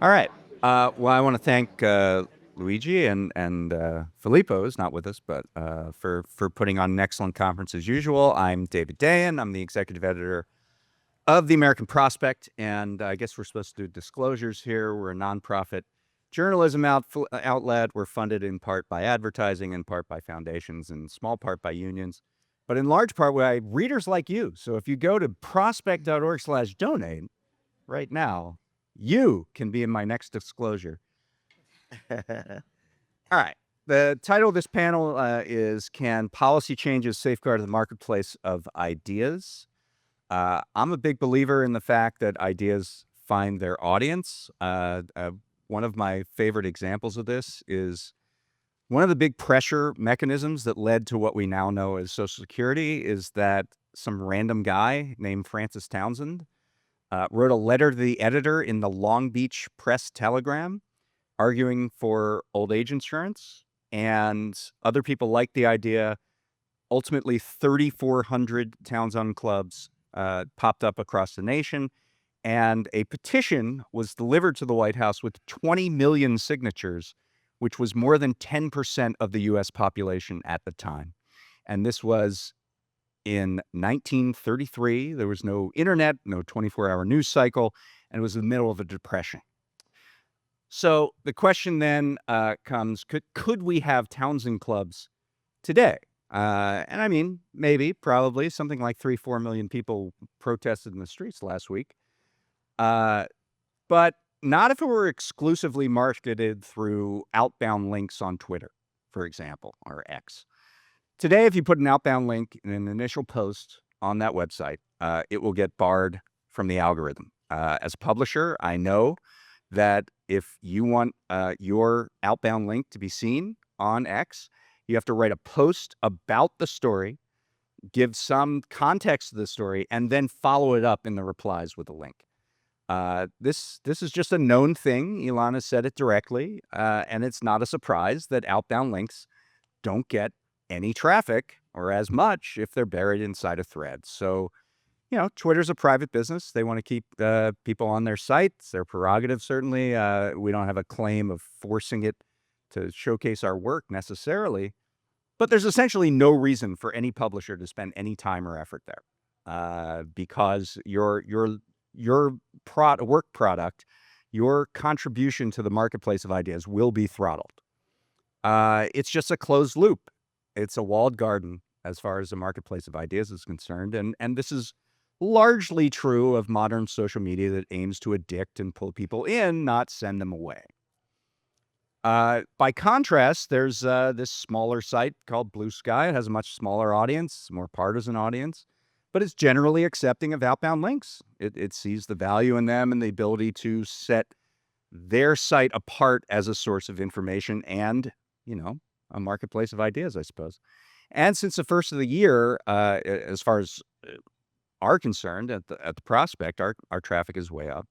All right. Well, I want to thank Luigi and Filippo is not with us, but for putting on an excellent conference as usual. I'm David Dayen. I'm the executive editor of the American Prospect, and I guess we're supposed to do disclosures here. We're a nonprofit journalism outlet. We're funded in part by advertising, in part by foundations, and in small part by unions, but in large part by readers like you. So if you go to prospect.org/donate right now, you can be in my next disclosure. All right. The title of this panel is Can Policy Changes Safeguard the Marketplace of Ideas? I'm a big believer in the fact that ideas find their audience. One of my favorite examples of this is one of the big pressure mechanisms that led to what we now know as Social Security is that some random guy named Francis Townsend wrote a letter to the editor in the Long Beach Press Telegram arguing for old age insurance, and other people liked the idea. Ultimately, 3,400 Townsend clubs popped up across the nation, and a petition was delivered to the White House with 20 million signatures, which was more than 10% of the U.S. population at the time. And this was in 1933. There was no internet, no 24-hour news cycle, and it was in the middle of a depression. So the question then comes, could we have Townsend clubs today? And I mean, maybe, probably, something like 3-4 million people protested in the streets last week. But not if it were exclusively marketed through outbound links on Twitter, for example, or X. Today, if you put an outbound link in an initial post on that website, it will get barred from the algorithm. As a publisher, I know that if you want your outbound link to be seen on X, you have to write a post about the story, give some context to the story, and then follow it up in the replies with a link. This is just a known thing. Ilana said it directly, and it's not a surprise that outbound links don't get any traffic or as much if they're buried inside a thread. So, Twitter's a private business. They want to keep people on their sites. Their prerogative, certainly. We don't have a claim of forcing it to showcase our work necessarily, but there's essentially no reason for any publisher to spend any time or effort there, because your work product, your contribution to the marketplace of ideas will be throttled. It's just a closed loop. It's a walled garden as far as the marketplace of ideas is concerned. And this is largely true of modern social media that aims to addict and pull people in, not send them away. By contrast, there's this smaller site called Blue Sky. It has a much smaller audience, more partisan audience, but it's generally accepting of outbound links. It sees the value in them and the ability to set their site apart as a source of information and, a marketplace of ideas, I suppose. And since the first of the year, as far as are concerned at the Prospect, our traffic is way up.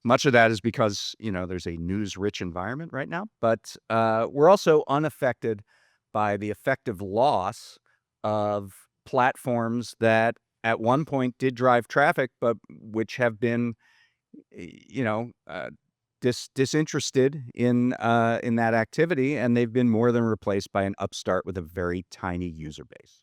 Much of that is because, there's a news-rich environment right now, but we're also unaffected by the effective loss of platforms that at one point did drive traffic, but which have been, disinterested in that activity, and they've been more than replaced by an upstart with a very tiny user base.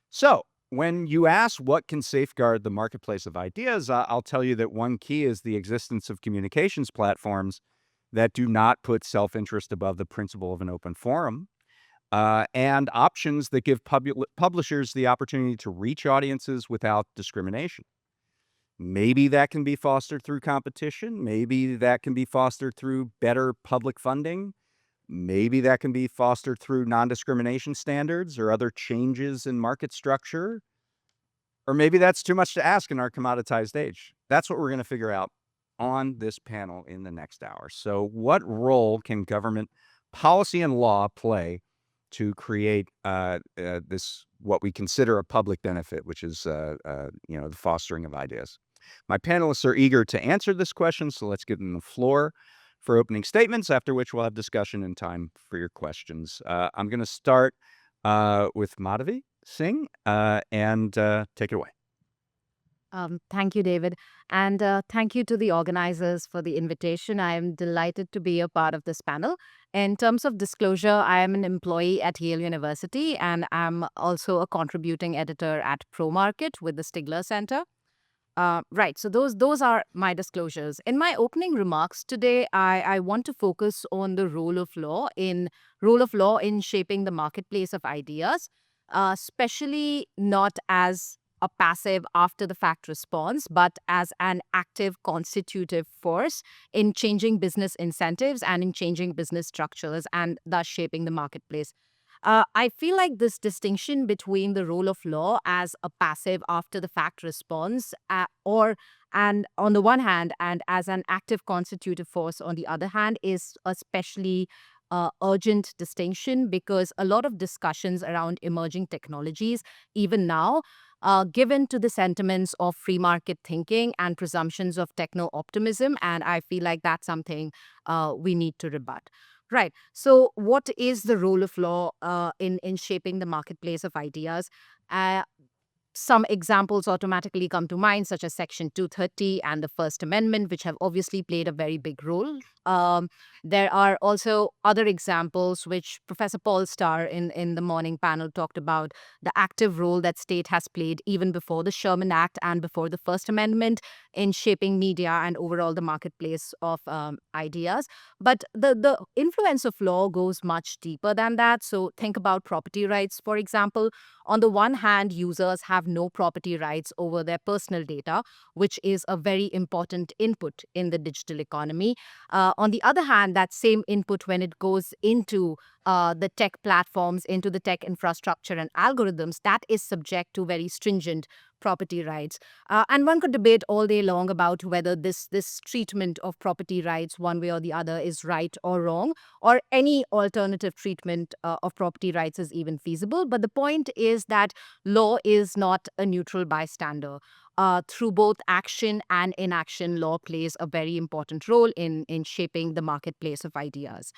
So when you ask what can safeguard the marketplace of ideas, I'll tell you that one key is the existence of communications platforms that do not put self-interest above the principle of an open forum, and options that give publishers the opportunity to reach audiences without discrimination. Maybe that can be fostered through competition. Maybe that can be fostered through better public funding. Maybe that can be fostered through non-discrimination standards or other changes in market structure. Or maybe that's too much to ask in our commoditized age. That's what we're going to figure out on this panel in the next hour. So what role can government policy and law play to create this, what we consider a public benefit, which is the fostering of ideas? My panelists are eager to answer this question, so let's give them the floor for opening statements, after which we'll have discussion and time for your questions. I'm going to start with Madhavi Singh, and take it away. Thank you, David. And thank you to the organizers for the invitation. I am delighted to be a part of this panel. In terms of disclosure, I am an employee at Yale University and I'm also a contributing editor at ProMarket with the Stigler Center. Right. So those are my disclosures. In my opening remarks today, I want to focus on the role of law in shaping the marketplace of ideas, especially not as a passive after the fact response, but as an active constitutive force in changing business incentives and in changing business structures and thus shaping the marketplace. I feel like this distinction between the role of law as a passive after the fact response, or and on the one hand, and as an active constitutive force on the other hand, is especially urgent distinction because a lot of discussions around emerging technologies, even now, given to the sentiments of free market thinking and presumptions of techno optimism, and I feel like that's something we need to rebut. Right. So, what is the role of law in shaping the marketplace of ideas? Uh, some examples automatically come to mind, such as Section 230 and the First Amendment, which have obviously played a very big role. Um, there are also other examples, which Professor Paul Starr in the morning panel talked about the active role that state has played even before the Sherman Act and before the First Amendment in shaping media and overall the marketplace of ideas. But the influence of law goes much deeper than that. So think about property rights, for example. On the one hand, users have no property rights over their personal data, which is a very important input in the digital economy. On the other hand, that same input, when it goes into the tech platforms, into the tech infrastructure and algorithms, that is subject to very stringent property rights. And one could debate all day long about whether this treatment of property rights, one way or the other, is right or wrong, or any alternative treatment of property rights is even feasible. But the point is that law is not a neutral bystander. Through both action and inaction, law plays a very important role in shaping the marketplace of ideas.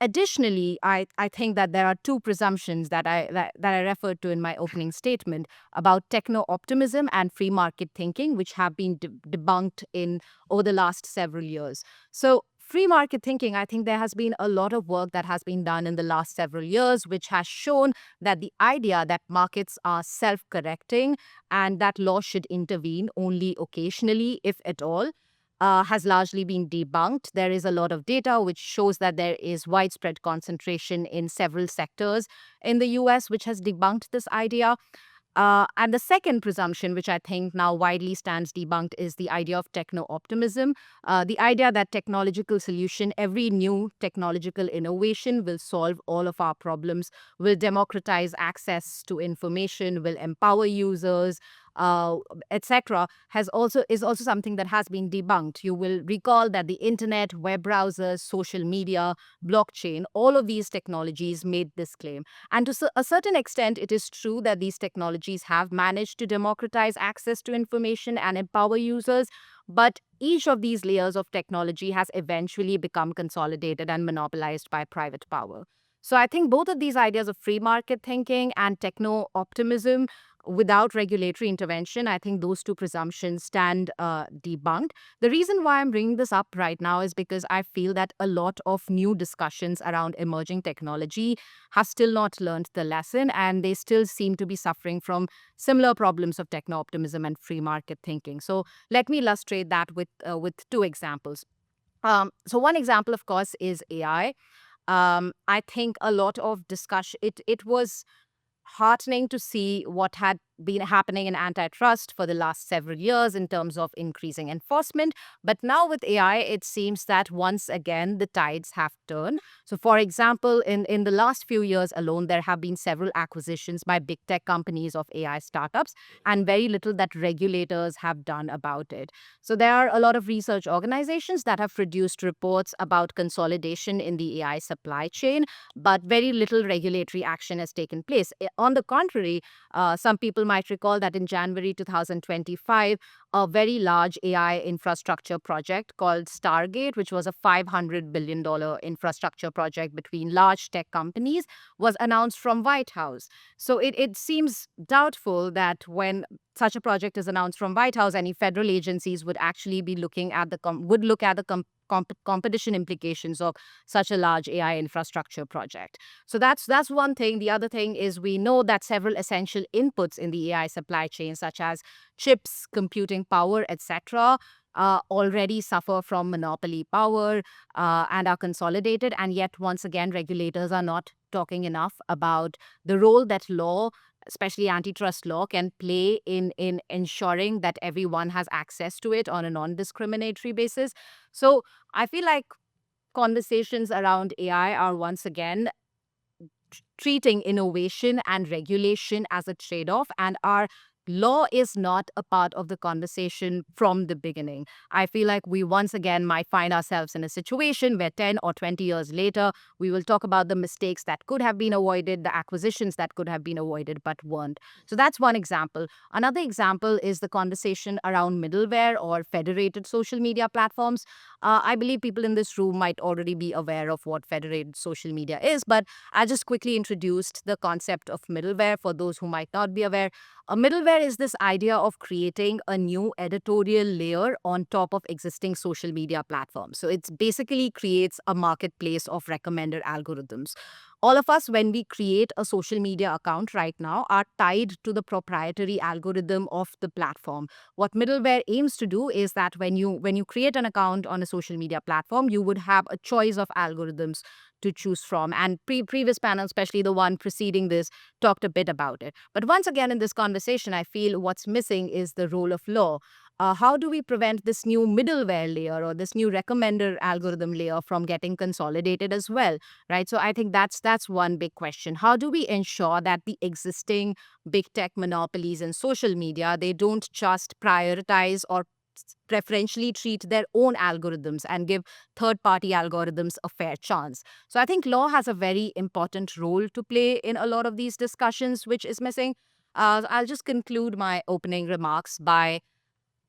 Additionally, I think that there are two presumptions that I referred to in my opening statement about techno optimism and free market thinking, which have been debunked in over the last several years. So, free market thinking, I think there has been a lot of work that has been done in the last several years, which has shown that the idea that markets are self correcting and that law should intervene only occasionally, if at all, has largely been debunked. There is a lot of data which shows that there is widespread concentration in several sectors in the US, which has debunked this idea. And the second presumption, which I think now widely stands debunked, is the idea of techno optimism. The idea that technological solution, every new technological innovation will solve all of our problems, will democratize access to information, will empower users, uh, etc., has also is also something that has been debunked. You will recall that the internet, web browsers, social media, blockchain, all of these technologies made this claim. And to a certain extent, it is true that these technologies have managed to democratize access to information and empower users. But each of these layers of technology has eventually become consolidated and monopolized by private power. So I think both of these ideas of free market thinking and techno optimism without regulatory intervention, I think those two presumptions stand debunked. The reason why I'm bringing this up right now is because I feel that a lot of new discussions around emerging technology have still not learned the lesson, and they still seem to be suffering from similar problems of techno optimism and free market thinking. So let me illustrate that with two examples. So one example, of course, is AI. I think a lot of discussion. It was heartening to see what had been happening in antitrust for the last several years in terms of increasing enforcement. But now with AI, it seems that once again the tides have turned. So, for example, in the last few years alone, there have been several acquisitions by big tech companies of AI startups, and very little that regulators have done about it. So, there are a lot of research organizations that have produced reports about consolidation in the AI supply chain, but very little regulatory action has taken place. On the contrary, some people people might recall that in January 2025, a very large AI infrastructure project called Stargate, which was a $500 billion infrastructure project between large tech companies, was announced from White House. So it seems doubtful that when such a project is announced from White House, any federal agencies would actually be looking at would look at the competition implications of such a large AI infrastructure project. So that's one thing. The other thing is we know that several essential inputs in the AI supply chain, such as chips, computing power, etc., already suffer from monopoly power and are consolidated. And yet, once again, regulators are not talking enough about the role that law, especially antitrust law, can play in ensuring that everyone has access to it on a non-discriminatory basis. So I feel like conversations around AI are once again treating innovation and regulation as a trade off, and our law is not a part of the conversation from the beginning. I feel like we once again might find ourselves in a situation where 10 or 20 years later, we will talk about the mistakes that could have been avoided, the acquisitions that could have been avoided but weren't. So that's one example. Another example is the conversation around middleware or federated social media platforms. I believe people in this room might already be aware of what federated social media is, but I just quickly introduced the concept of middleware for those who might not be aware. A middleware is this idea of creating a new editorial layer on top of existing social media platforms. So it basically creates a marketplace of recommender algorithms. All of us, when we create a social media account right now, are tied to the proprietary algorithm of the platform. What middleware aims to do is that when you create an account on a social media platform, you would have a choice of algorithms to choose from. And previous panel, especially the one preceding this, talked a bit about it. But once again, in this conversation, I feel what's missing is the role of law. How do we prevent this new middleware layer or this new recommender algorithm layer from getting consolidated as well, right? So I think that's one big question. How do we ensure that the existing big tech monopolies in social media, they don't just prioritize or preferentially treat their own algorithms and give third party algorithms a fair chance? So I think law has a very important role to play in a lot of these discussions, which is missing. I'll just conclude my opening remarks by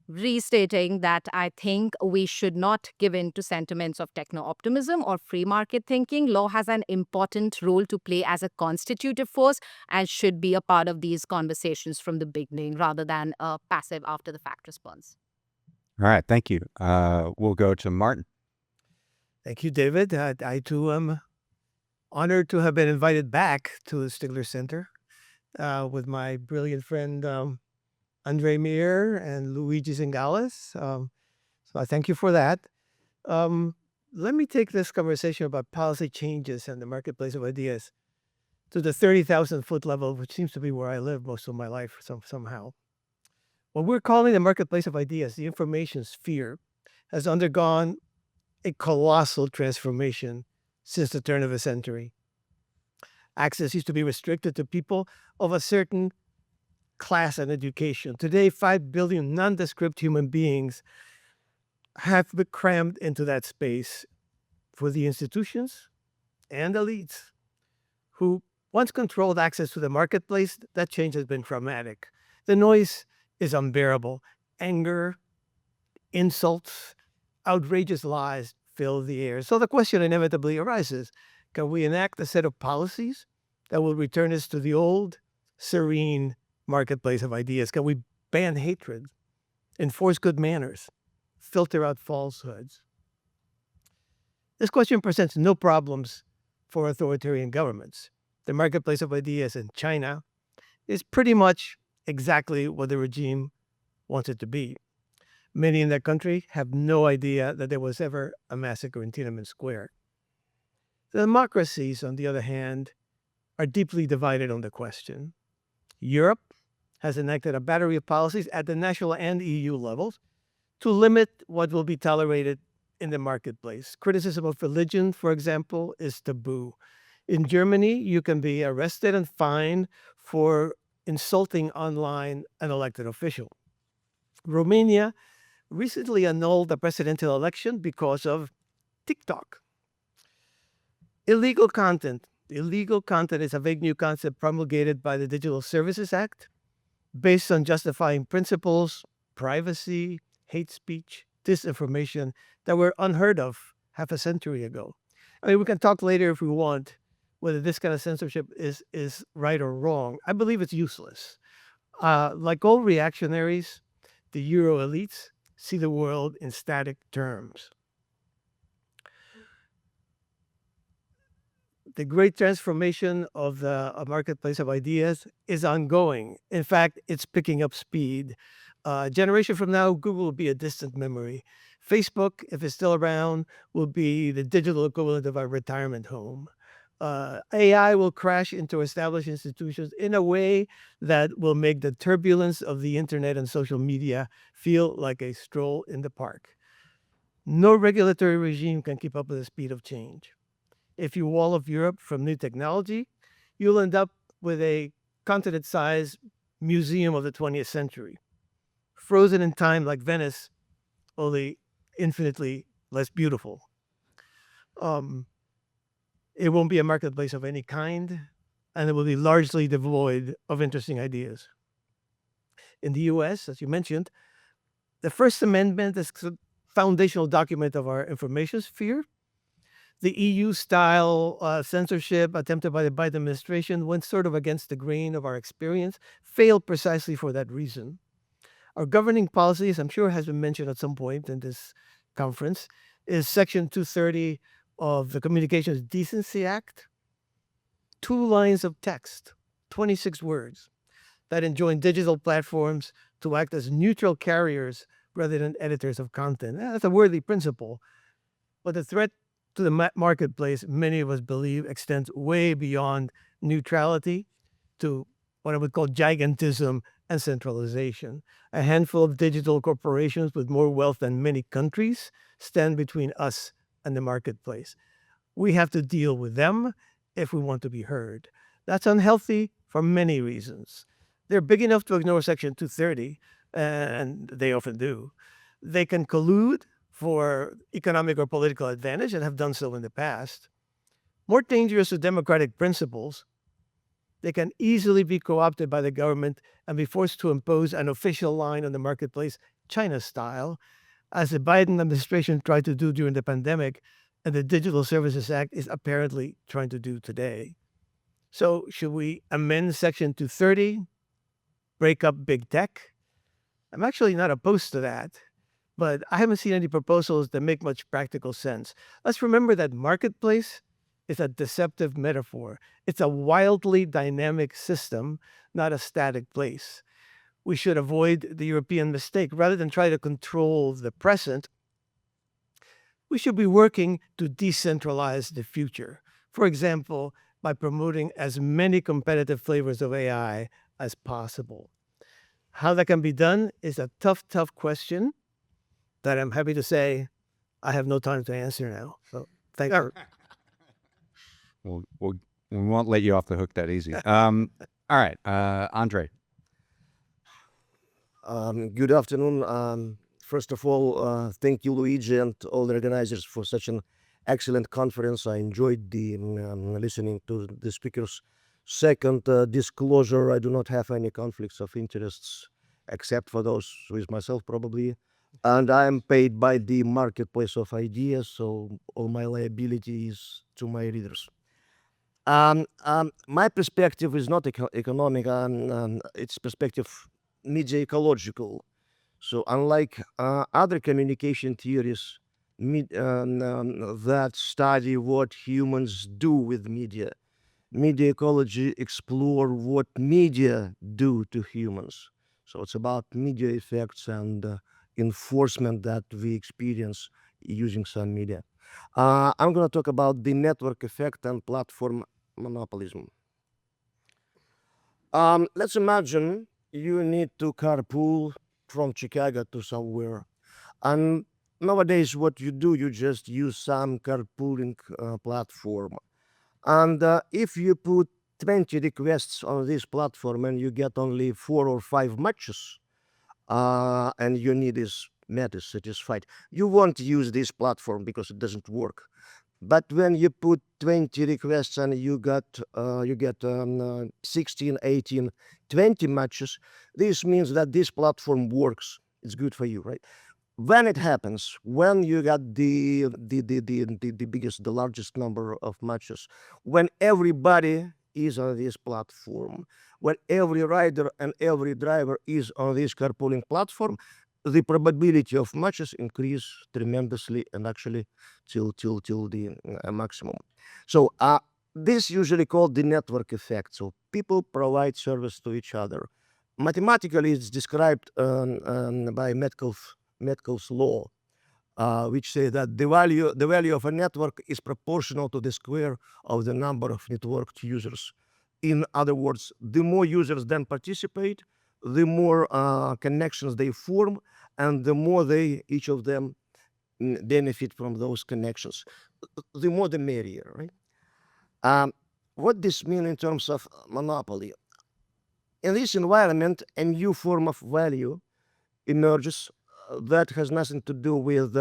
restating that I think we should not give in to sentiments of techno optimism or free market thinking. Law has an important role to play as a constitutive force and should be a part of these conversations from the beginning rather than a passive after the fact response. All right, thank you. We'll go to Martin. Thank you, David. I too am honored to have been invited back to the Stigler Center with my brilliant friend Andrey and Luigi Zingales. So I thank you for that. Let me take this conversation about policy changes and the marketplace of ideas to the 30,000-foot level, which seems to be where I live most of my life somehow. What we're calling the marketplace of ideas, the information sphere, has undergone a colossal transformation since the turn of the century. Access used to be restricted to people of a certain class and education. Today, 5 billion nondescript human beings have been crammed into that space for the institutions and elites who once controlled access to the marketplace. That change has been dramatic. The noise is unbearable. Anger, insults, outrageous lies fill the air. So the question inevitably arises, can we enact a set of policies that will return us to the old, serene marketplace of ideas? Can we ban hatred, enforce good manners, filter out falsehoods? This question presents no problems for authoritarian governments. The marketplace of ideas in China is pretty much exactly what the regime wants it to be. Many in that country have no idea that there was ever a massacre in Tiananmen Square. The democracies, on the other hand, are deeply divided on the question. Europe has enacted a battery of policies at the national and EU levels to limit what will be tolerated in the marketplace. Criticism of religion, for example, is taboo. In Germany, you can be arrested and fined for insulting online an elected official. Romania recently annulled the presidential election because of TikTok. Illegal content. Illegal content is a vague new concept promulgated by the Digital Services Act. based on justifying principles, privacy, hate speech, disinformation that were unheard of half a century ago. I mean, we can talk later if we want whether this kind of censorship is right or wrong. I believe it's useless. Like all reactionaries, the Euro elites see the world in static terms. The great transformation of the marketplace of ideas is ongoing. In fact, it's picking up speed. A generation from now, Google will be a distant memory. Facebook, if it's still around, will be the digital equivalent of our retirement home. AI will crash into established institutions in a way that will make the turbulence of the internet and social media feel like a stroll in the park. No regulatory regime can keep up with the speed of change. If you wall off Europe from new technology, you'll end up with a continent-sized museum of the 20th century, frozen in time like Venice, only infinitely less beautiful. It won't be a marketplace of any kind, and it will be largely devoid of interesting ideas. In the US, as you mentioned, the First Amendment is a foundational document of our information sphere. The EU-style censorship attempted by the Biden administration went sort of against the grain of our experience, failed precisely for that reason. Our governing policies, I'm sure has been mentioned at some point in this conference, is Section 230 of the Communications Decency Act. 2 lines of text, 26 words, that enjoin digital platforms to act as neutral carriers rather than editors of content. That's a worthy principle, but the threat to the marketplace, many of us believe, extends way beyond neutrality to what I would call gigantism and centralization. A handful of digital corporations with more wealth than many countries stand between us and the marketplace. We have to deal with them if we want to be heard. That's unhealthy for many reasons. They're big enough to ignore Section 230, and they often do. They can collude for economic or political advantage and have done so in the past. More dangerous to democratic principles, they can easily be co-opted by the government and be forced to impose an official line on the marketplace, China style, as the Biden administration tried to do during the pandemic and the Digital Services Act is apparently trying to do today. So should we amend Section 230, break up big tech? I'm actually not opposed to that, but I haven't seen any proposals that make much practical sense. Let's remember that marketplace is a deceptive metaphor. It's a wildly dynamic system, not a static place. We should avoid the European mistake. Rather than try to control the present, we should be working to decentralize the future. For example, by promoting as many competitive flavors of AI as possible. How that can be done is a tough question that I'm happy to say I have no time to answer now. So thank you. We won't let you off the hook that easy. All right, Andrey. Good afternoon. First of all, thank you, Luigi, and all the organizers for such an excellent conference. I enjoyed the listening to the speakers. Second, disclosure, I do not have any conflicts of interests except for those with myself probably. And I am paid by the marketplace of ideas, so all my liability is to my readers. My perspective is not economic, it's perspective media ecological. So unlike other communication theories that study what humans do with media ecology explore what media do to humans. So it's about media effects and enforcement that we experience using some media. I'm going to talk about the network effect and platform monopolism. Let's imagine you need to carpool from Chicago to somewhere. And nowadays, what you do, you just use some carpooling platform. And if you put 20 requests on this platform and you get only 4 or 5 matches, and your need is met, is satisfied, you won't use this platform because it doesn't work. But when you put 20 requests and you get 16, 18, 20 matches, this means that this platform works. It's good for you, right? When it happens, when you got the biggest, the largest number of matches, when everybody is on this platform, when every rider and every driver is on this carpooling platform, the probability of matches increase tremendously and actually till the maximum. So this usually called the network effect. So people provide service to each other. Mathematically, it's described by Metcalfe's law, which say that the value of a network is proportional to the square of the number of networked users. In other words, the more users then participate, the more connections they form, and the more each of them benefit from those connections. The more the merrier, right? What this means in terms of monopoly? In this environment, a new form of value emerges that has nothing to do with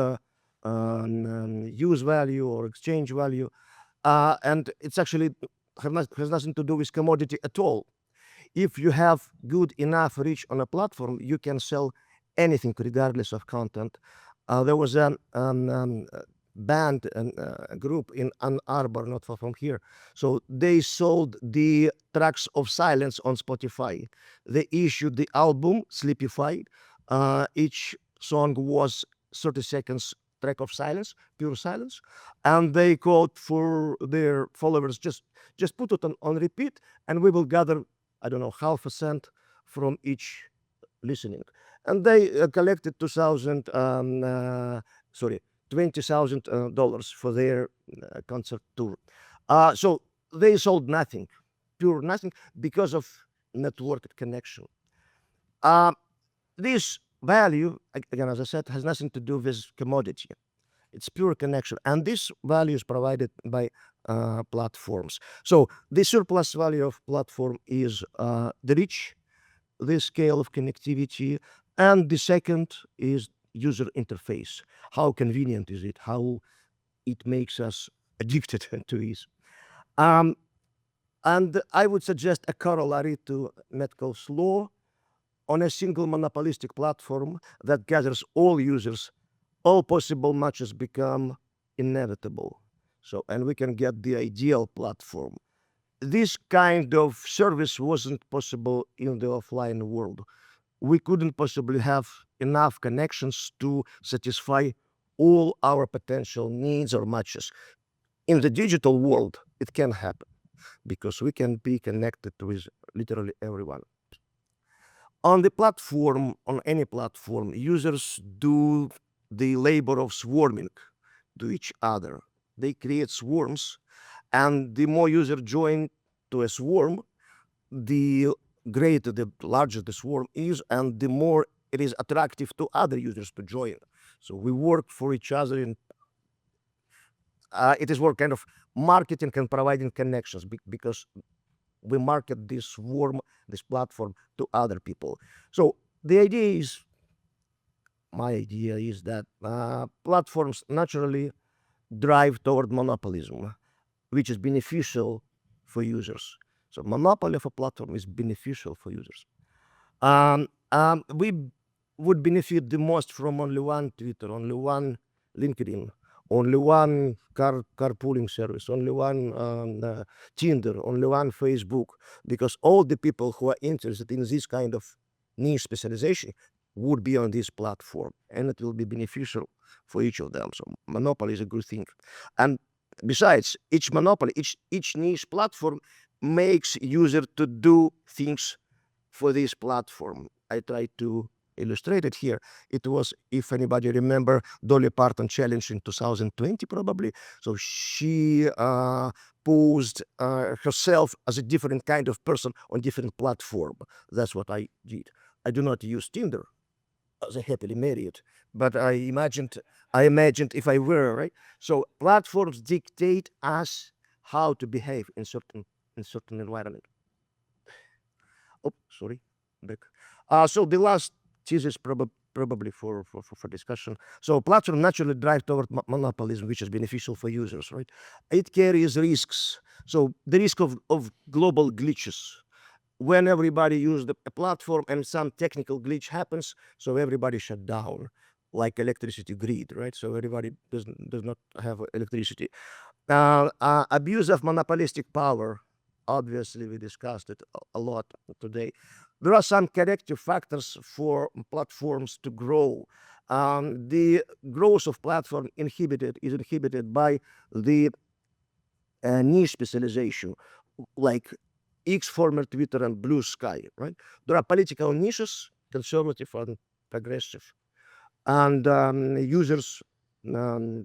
use value or exchange value, and it's actually has nothing to do with commodity at all. If you have good enough reach on a platform, you can sell anything regardless of content. There was a band and a group in Ann Arbor, not far from here. So they sold the tracks of silence on Spotify. They issued the album Sleepified. Each song was 30 seconds track of silence, pure silence, and they quote for their followers, just put it on repeat, and we will gather, I don't know, half a cent from each listening. And they collected $20,000 for their concert tour. So they sold nothing, pure nothing, because of networked connection. This value, again, as I said, has nothing to do with commodity. It's pure connection. And this value is provided by platforms. So the surplus value of platform is the reach, the scale of connectivity, and the second is user interface. How convenient is it? How it makes us addicted to it. And I would suggest a corollary to Metcalfe's law. On a single monopolistic platform that gathers all users, all possible matches become inevitable. So, and we can get the ideal platform. This kind of service wasn't possible in the offline world. We couldn't possibly have enough connections to satisfy all our potential needs or matches. In the digital world, it can happen because we can be connected with literally everyone. On the platform, on any platform, users do the labor of swarming to each other. They create swarms, and the more users join to a swarm, the greater, the larger the swarm is, and the more it is attractive to other users to join. So we work for each other, and it is work kind of marketing and providing connections because we market this swarm, this platform to other people. So the idea is, my idea is that platforms naturally drive toward monopolism, which is beneficial for users. So monopoly of a platform is beneficial for users. We would benefit the most from only one Twitter, only one LinkedIn, only one carpooling service, only one Tinder, only one Facebook, because all the people who are interested in this kind of niche specialization would be on this platform, and it will be beneficial for each of them. So monopoly is a good thing. And besides, each monopoly, each niche platform makes user to do things for this platform. I try to illustrate it here. It was, if anybody remember, Dolly Parton challenge in 2020 probably. So she posed herself as a different kind of person on different platform. That's what I did. I do not use Tinder as a happily married, but I imagined if I were, right? So platforms dictate us how to behave in certain environment. Oh, sorry, back. So the last thesis probably for discussion. So platform naturally drive toward monopolism, which is beneficial for users, right? It carries risks. So the risk of global glitches. When everybody uses a platform and some technical glitch happens, so everybody shut down, like electricity grid, right? So everybody does not have electricity. Abuse of monopolistic power. Obviously, we discussed it a lot today. There are some corrective factors for platforms to grow. The growth of platform is inhibited by the niche specialization, like X, former Twitter, and Blue Sky, right? There are political niches, conservative and progressive, and users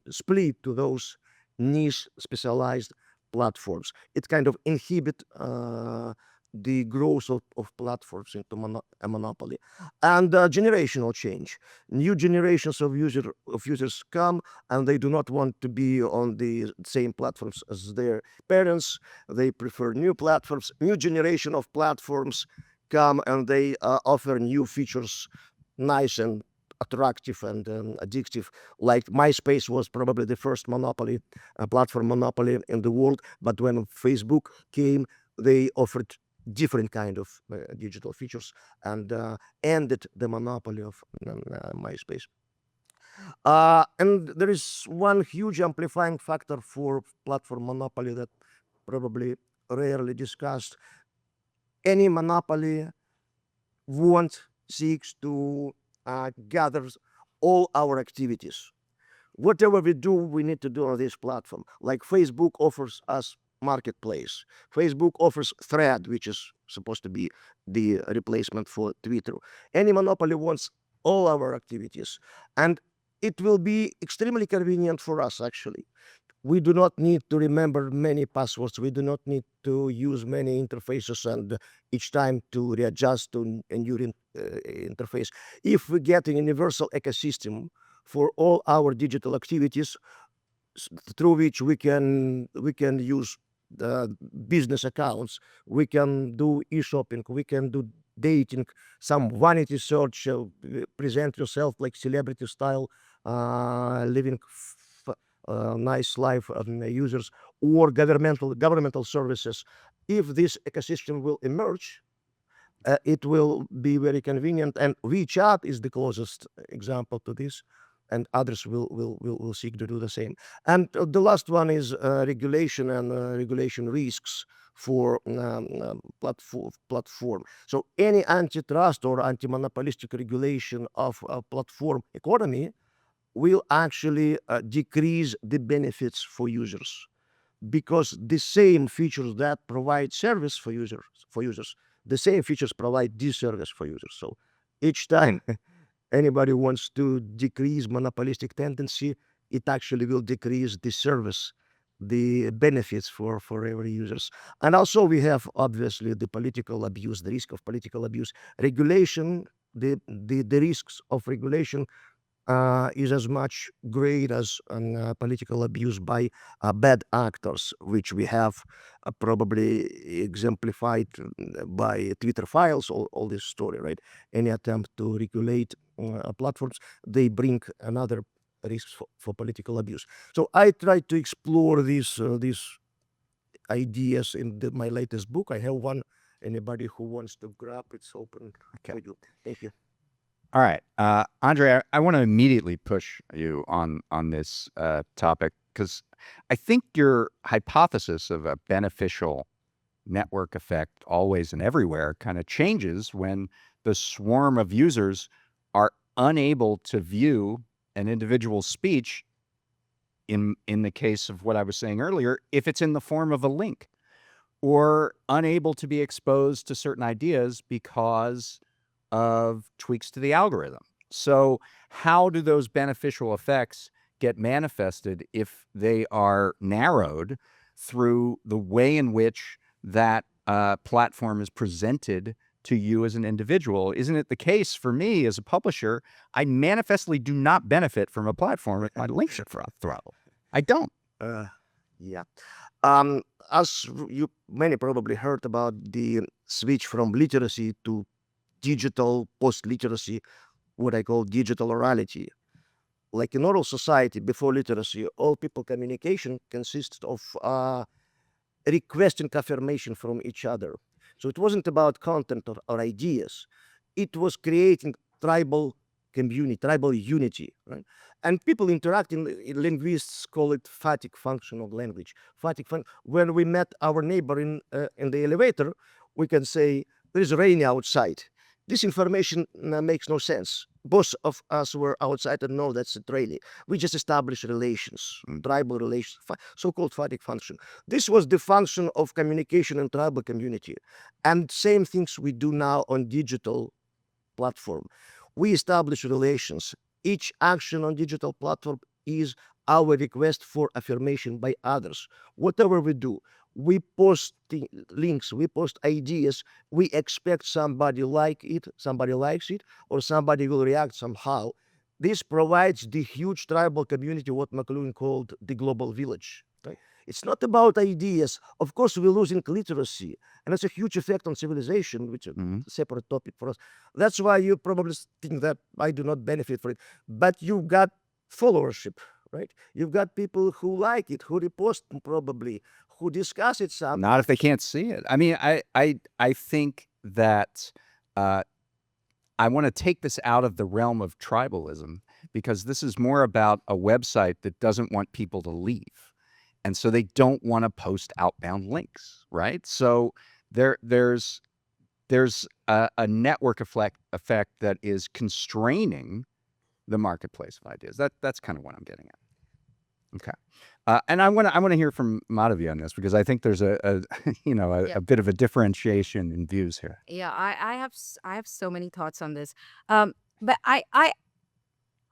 split to those niche specialized platforms. It kind of inhibit the growth of platforms into a monopoly. And generational change. New generations of users come, and they do not want to be on the same platforms as their parents. They prefer new platforms. New generation of platforms come, and they offer new features, nice and attractive and addictive. Like MySpace was probably the first monopoly, platform monopoly in the world. But when Facebook came, they offered different kind of digital features and ended the monopoly of MySpace. And there is one huge amplifying factor for platform monopoly that probably rarely discussed. Any monopoly seeks to gather all our activities. Whatever we do, we need to do on this platform. Like Facebook offers us marketplace. Facebook offers Thread, which is supposed to be the replacement for Twitter. Any monopoly wants all our activities, and it will be extremely convenient for us, actually. We do not need to remember many passwords. We do not need to use many interfaces and each time to readjust to a new interface. If we get a universal ecosystem for all our digital activities, through which we can use business accounts, we can do e-shopping, we can do dating, some vanity search, present yourself like celebrity style, living nice life of users, or governmental services. If this ecosystem will emerge, it will be very convenient, and WeChat is the closest example to this, and others will seek to do the same. And the last one is regulation and regulation risks for platform. So any antitrust or anti-monopolistic regulation of a platform economy will actually decrease the benefits for users, because the same features that provide service for users, the same features provide disservice for users. So each time anybody wants to decrease monopolistic tendency, it actually will decrease the service, the benefits for every users. And also we have obviously the political abuse, the risk of political abuse. Regulation, the risks of regulation is as much great as political abuse by bad actors, which we have probably exemplified by Twitter files, all this story, right? Any attempt to regulate platforms, they bring another risks for political abuse. So I try to explore these ideas in my latest book. I have one. Anybody who wants to grab, it's open. Okay. Thank you. All right, Andrey, I want to immediately push you on this topic, because I think your hypothesis of a beneficial network effect always and everywhere kind of changes when the swarm of users are unable to view an individual's speech, in the case of what I was saying earlier, if it's in the form of a link, or unable to be exposed to certain ideas because of tweaks to the algorithm. So how do those beneficial effects get manifested if they are narrowed through the way in which that platform is presented to you as an individual? Isn't it the case for me as a publisher, I manifestly do not benefit from a platform if my links are throttled? I don't. Yeah. As you many probably heard about the switch from literacy to digital post-literacy, what I call digital orality. Like in oral society, before literacy, all people communication consisted of requesting affirmation from each other. So it wasn't about content or ideas. It was creating tribal community, tribal unity, right? And people interacting, linguists call it fatigue function of language. When we met our neighbor in the elevator, we can say, there is rain outside. This information makes no sense. Both of us were outside and know that's it really. We just established relations, tribal relations, so-called fatigue function. This was the function of communication in tribal community. And same things we do now on digital platform. We establish relations. Each action on digital platform is our request for affirmation by others. Whatever we do, we post links, we post ideas, we expect somebody likes it, or somebody will react somehow. This provides the huge tribal community, what McLuhan called the global village. Right? It's not about ideas. Of course, we're losing literacy, and it's a huge effect on civilization, which is a separate topic for us. That's why you probably think that I do not benefit from it. But you've got followership, right? You've got people who like it, who repost probably, who discuss it some. Not if they can't see it. I mean, I think that I want to take this out of the realm of tribalism, because this is more about a website that doesn't want people to leave. And so they don't want to post outbound links, right? So there's a network effect that is constraining the marketplace of ideas. That's kind of what I'm getting at. Okay, and I want to hear from Madhavi on this, because I think there's a bit of a differentiation in views here. Yeah, I have so many thoughts on this. But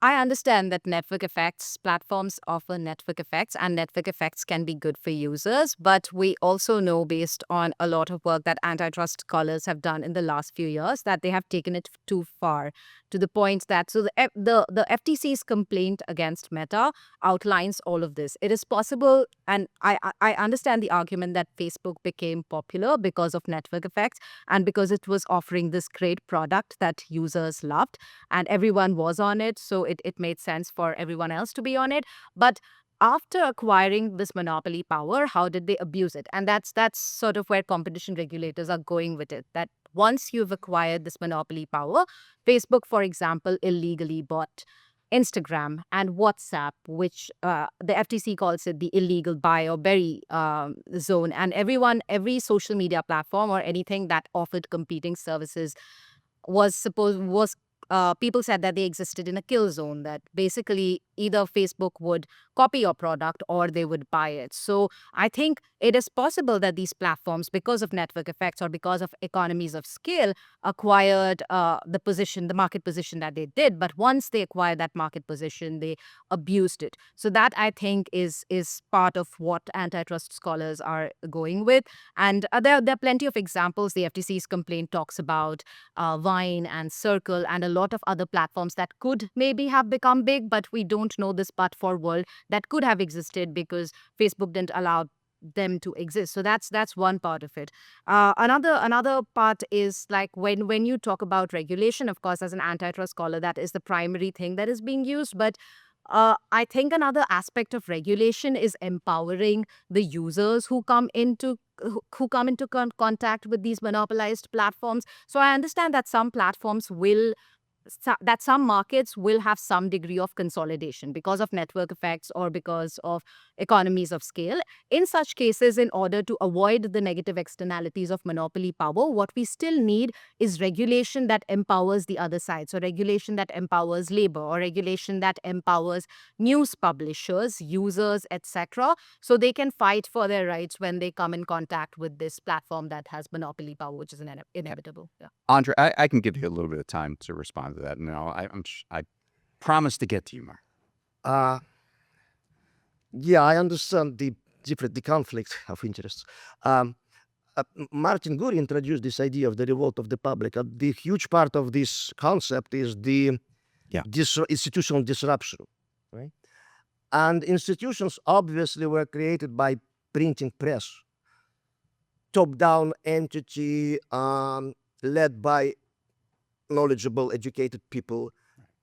I understand that network effects platforms offer network effects, and network effects can be good for users. But we also know, based on a lot of work that antitrust scholars have done in the last few years, that they have taken it too far, to the point that the FTC's complaint against Meta outlines all of this. It is possible, and I understand the argument that Facebook became popular because of network effects and because it was offering this great product that users loved, and everyone was on it. So it made sense for everyone else to be on it. But after acquiring this monopoly power, how did they abuse it? And that's sort of where competition regulators are going with it. That once you've acquired this monopoly power, Facebook, for example, illegally bought Instagram and WhatsApp, which the FTC calls it the illegal buy or bury zone. And every social media platform or anything that offered competing services people said that they existed in a kill zone, that basically either Facebook would copy your product or they would buy it. So I think it is possible that these platforms, because of network effects or because of economies of scale, acquired the market position that they did. But once they acquired that market position, they abused it. So that, I think, is part of what antitrust scholars are going with. And there are plenty of examples. The FTC's complaint talks about Vine and Circle and a lot of other platforms that could maybe have become big, but we don't know this but-for world that could have existed because Facebook didn't allow them to exist. So that's one part of it. Another part is, like, when you talk about regulation, of course, as an antitrust scholar, that is the primary thing that is being used. But I think another aspect of regulation is empowering the users who come into contact with these monopolized platforms. So I understand that some markets will have some degree of consolidation because of network effects or because of economies of scale. In such cases, in order to avoid the negative externalities of monopoly power, what we still need is regulation that empowers the other side. So regulation that empowers labor, or regulation that empowers news publishers, users, etc., so they can fight for their rights when they come in contact with this platform that has monopoly power, which is inevitable. Yeah. Andrey, I can give you a little bit of time to respond to that. No, I promise to get to you, Mark. Yeah, I understand the conflict of interests. Martin Gurri introduced this idea of the revolt of the public. The huge part of this concept is the institutional disruption, right? And institutions obviously were created by printing press, top-down entity led by knowledgeable, educated people,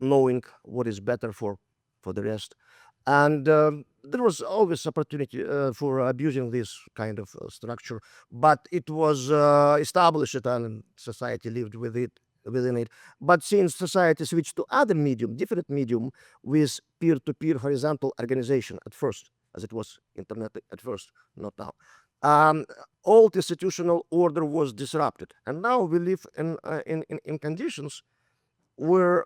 knowing what is better for the rest. And there was always opportunity for abusing this kind of structure, but it was established and society lived within it. But since society switched to other different medium with peer-to-peer horizontal organization at first, as it was internet at first, not now. Old institutional order was disrupted, and now we live in conditions where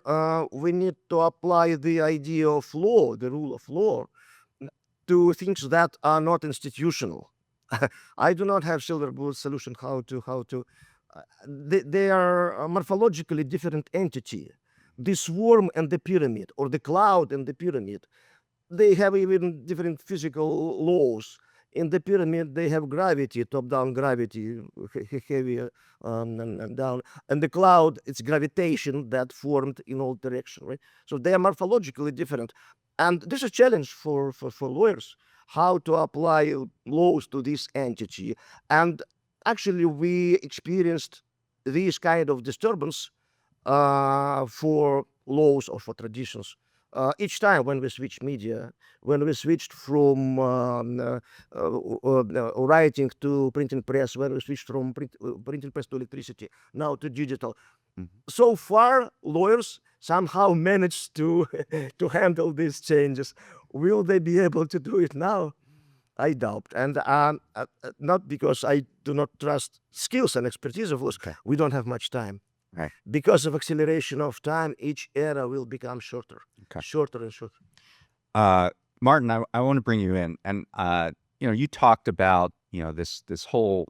we need to apply the idea of law, the rule of law, to things that are not institutional. I do not have silver bullet solution how to. They are a morphologically different entity. The swarm and the pyramid, or the cloud and the pyramid, they have even different physical laws. In the pyramid, they have gravity, top-down gravity, heavier and down. And the cloud, it's gravitation that formed in all direction, right? So they are morphologically different. And this is a challenge for lawyers, how to apply laws to this entity. And actually, we experienced this kind of disturbance for laws or for traditions. Each time when we switch media, when we switched from writing to printing press, when we switched from printing press to electricity, now to digital, so far lawyers somehow managed to to handle these changes. Will they be able to do it now? I doubt, and not because I do not trust skills and expertise of lawyers. Okay. We don't have much time. Right. Because of acceleration of time, each era will become shorter, Okay. shorter and shorter. Martin, I want to bring you in, and you talked about this whole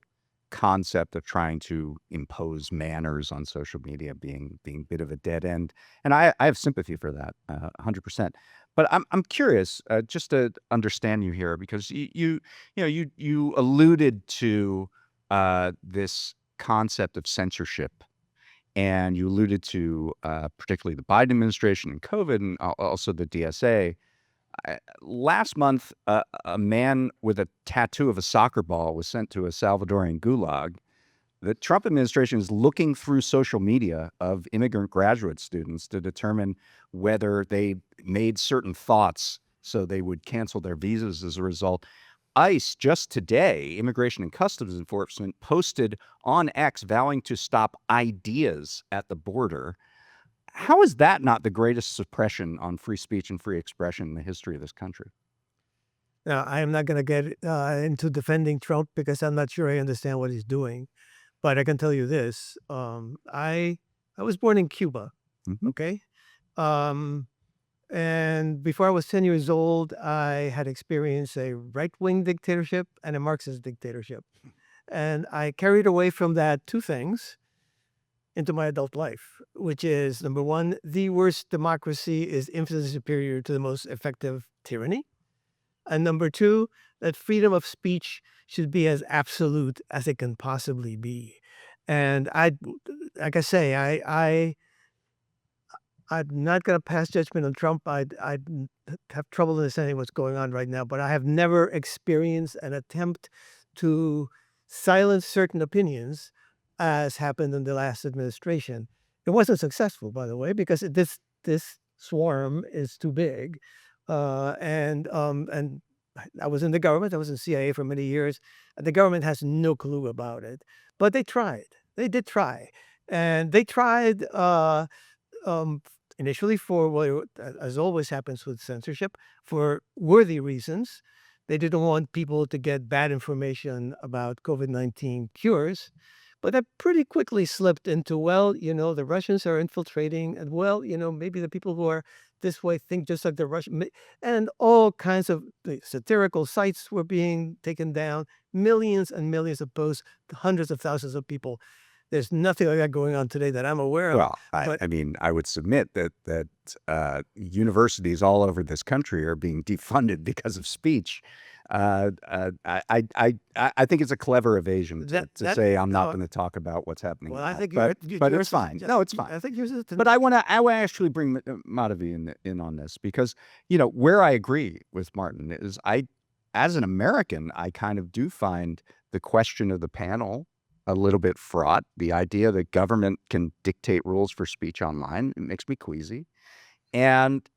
concept of trying to impose manners on social media being a bit of a dead end, and I have sympathy for that, 100%. But I'm curious, just to understand you here, because you alluded to this concept of censorship. And you alluded to particularly the Biden administration and COVID, and also the DSA. Last month, a man with a tattoo of a soccer ball was sent to a Salvadorian gulag. The Trump administration is looking through social media of immigrant graduate students to determine whether they made certain thoughts so they would cancel their visas as a result. ICE just today, Immigration and Customs Enforcement, posted on X vowing to stop ideas at the border. How is that not the greatest suppression on free speech and free expression in the history of this country? Now, I am not going to get into defending Trump because I'm not sure I understand what he's doing. But I can tell you this. I was born in Cuba, okay? And before I was 10 years old, I had experienced a right-wing dictatorship and a Marxist dictatorship. And I carried away from that two things into my adult life, which is, number one, the worst democracy is infinitely superior to the most effective tyranny. And number two, that freedom of speech should be as absolute as it can possibly be. And like I say, I'm not going to pass judgment on Trump. I have trouble understanding what's going on right now, but I have never experienced an attempt to silence certain opinions as happened in the last administration. It wasn't successful, by the way, because this swarm is too big. And I was in the government. I was in CIA for many years. The government has no clue about it, but they tried. They did try, and they tried initially for, well, as always happens with censorship, for worthy reasons. They didn't want people to get bad information about COVID-19 cures. But that pretty quickly slipped into, well, the Russians are infiltrating, and well, maybe the people who are this way think just like the Russian, and all kinds of satirical sites were being taken down, millions and millions of posts, hundreds of thousands of people. There's nothing like that going on today that I'm aware of. Well, I mean, I would submit that universities all over this country are being defunded because of speech. I think it's a clever evasion to say I'm not going to talk about what's happening. Well, I think but it's fine. No, it's fine. I think yours is. But I want to actually bring Madhavi in on this because where I agree with Martin is as an American, I kind of do find the question of the panel a little bit fraught. The idea that government can dictate rules for speech online, it makes me queasy. And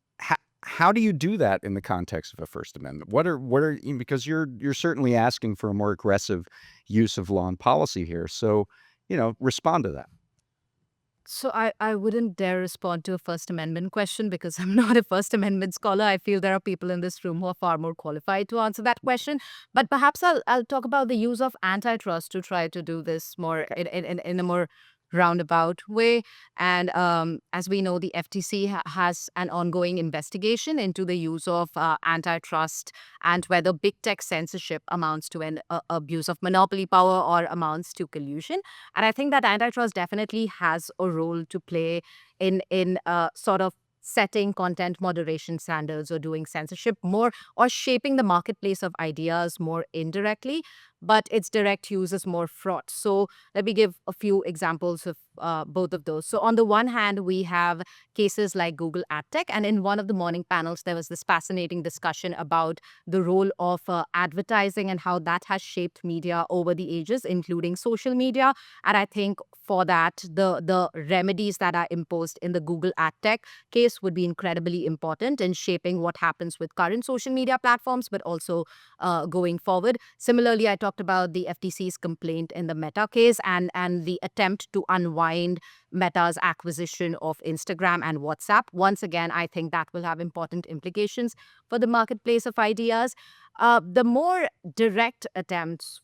how do you do that in the context of a First Amendment? What are because you're certainly asking for a more aggressive use of law and policy here. So, respond to that. So I wouldn't dare respond to a First Amendment question because I'm not a First Amendment scholar. I feel there are people in this room who are far more qualified to answer that question. But perhaps I'll talk about the use of antitrust to try to do this more in a more roundabout way. And as we know, the FTC has an ongoing investigation into the use of antitrust and whether big tech censorship amounts to an abuse of monopoly power or amounts to collusion. And I think that antitrust definitely has a role to play in sort of setting content moderation standards or doing censorship more or shaping the marketplace of ideas more indirectly, but its direct use is more fraught. So let me give a few examples of both of those. So on the one hand, we have cases like Google Ad Tech, and in one of the morning panels, there was this fascinating discussion about the role of advertising and how that has shaped media over the ages, including social media. And I think for that, the remedies that are imposed in the Google Ad Tech case would be incredibly important in shaping what happens with current social media platforms, but also going forward. Similarly, I talked about the FTC's complaint in the Meta case and the attempt to unwind Meta's acquisition of Instagram and WhatsApp. Once again, I think that will have important implications for the marketplace of ideas. The more direct attempts